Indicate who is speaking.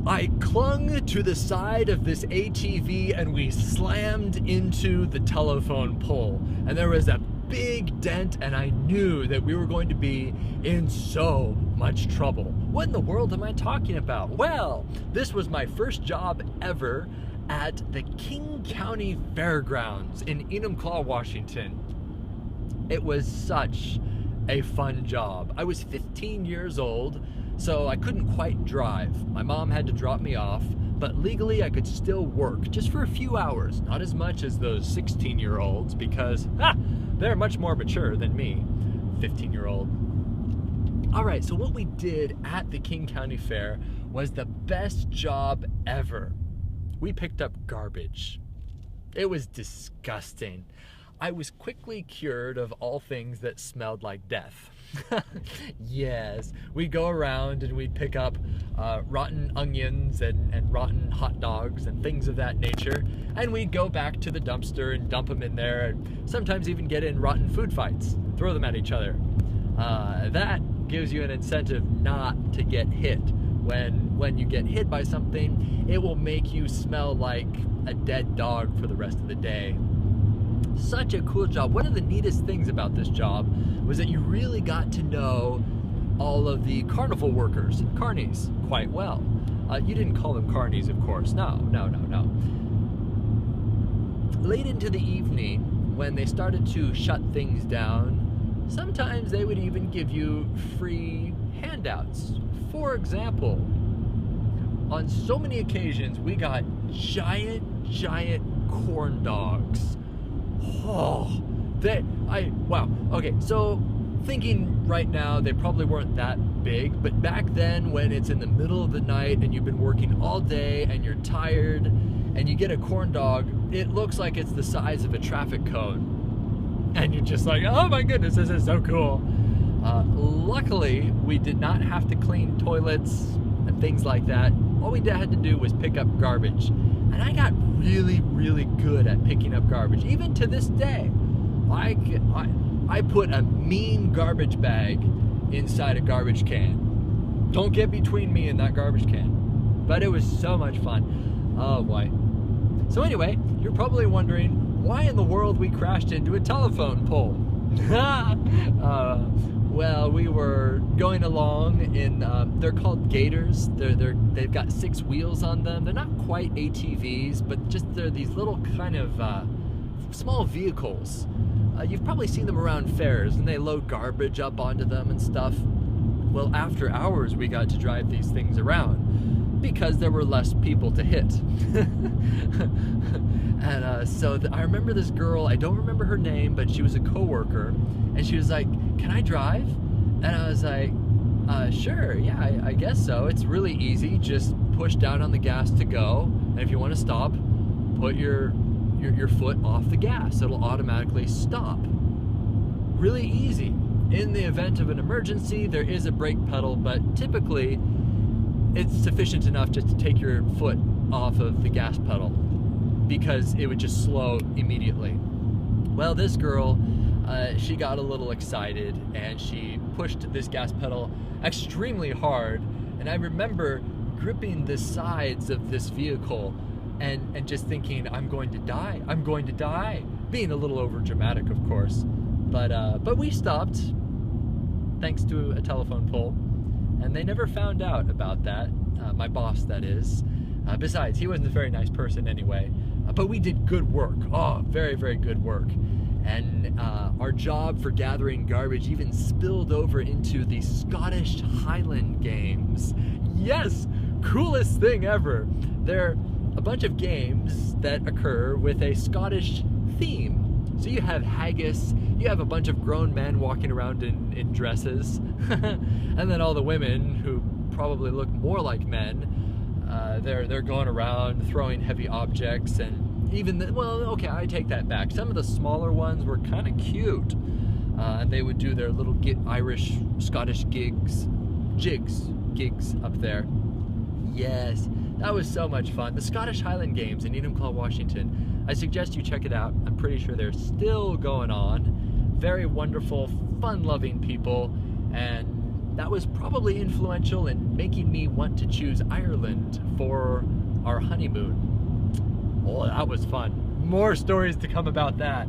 Speaker 1: I clung to the side of this ATV and we slammed into the telephone pole. And there was a big dent, and I knew that we were going to be in so much trouble. What in the world am I talking about? Well, this was my first job ever at the King County Fairgrounds in Enumclaw, Washington. It was such a fun job. I was 15 years old, so I couldn't quite drive. My mom had to drop me off, but legally I could still work just for a few hours, not as much as those 16-year-olds because they're much more mature than me, 15-year-old. All right, so what we did at the King County Fair was the best job ever. We picked up garbage. It was disgusting. I was quickly cured of all things that smelled like death. Yes, we'd go around and we'd pick up rotten onions and rotten hot dogs and things of that nature, and we'd go back to the dumpster and dump them in there, and sometimes even get in rotten food fights, throw them at each other. That gives you an incentive not to get hit. When you get hit by something, it will make you smell like a dead dog for the rest of the day. Such a cool job. One of the neatest things about this job was that you really got to know all of the carnival workers, Carnies, quite well. You didn't call them Carnies, of course. No. Late into the evening, when they started to shut things down, sometimes they would even give you free handouts. For example, on so many occasions, we got giant corn dogs. Wow. Okay, so thinking right now, they probably weren't that big, but back then when it's in the middle of the night and you've been working all day and you're tired and you get a corn dog, it looks like it's the size of a traffic cone. And you're just like, oh my goodness, this is so cool. Luckily, we did not have to clean toilets and things like that. All we had to do was pick up garbage. And I got really good at picking up garbage. Even to this day, I put a mean garbage bag inside a garbage can. Don't get between me and that garbage can. But it was so much fun. Oh boy. So anyway, you're probably wondering why in the world we crashed into a telephone pole. Well, we were going along in, they're called gators. They've got 6 wheels on them. They're not quite ATVs, but just they're these little kind of small vehicles. You've probably seen them around fairs, and they load garbage up onto them and stuff. Well, after hours, we got to drive these things around because there were less people to hit. And so I remember this girl, I don't remember her name, but she was a coworker, and she was like, "Can I drive?" And I was like, sure, yeah, I guess so. It's really easy. Just push down on the gas to go, and if you want to stop, put your foot off the gas. It'll automatically stop. Really easy. In the event of an emergency, there is a brake pedal, but typically it's sufficient enough just to take your foot off of the gas pedal because it would just slow immediately. Well, this girl, she got a little excited and she pushed this gas pedal extremely hard, and I remember gripping the sides of this vehicle and just thinking, I'm going to die, being a little over dramatic, of course, but we stopped thanks to a telephone pole, and they never found out about that, my boss, that is. Besides, he wasn't a very nice person anyway, but we did good work. Very good work. And our job for gathering garbage even spilled over into the Scottish Highland Games. Yes, coolest thing ever. They're a bunch of games that occur with a Scottish theme. So you have haggis, you have a bunch of grown men walking around in dresses, and then all the women who probably look more like men, they're going around throwing heavy objects, and even well, okay, I take that back. Some of the smaller ones were kind of cute, and they would do their little Irish, Scottish gigs up there. Yes, that was so much fun. The Scottish Highland Games in Enumclaw, Washington. I suggest you check it out. I'm pretty sure they're still going on. Very wonderful, fun-loving people, and that was probably influential in making me want to choose Ireland for our honeymoon. Oh, that was fun. More stories to come about that.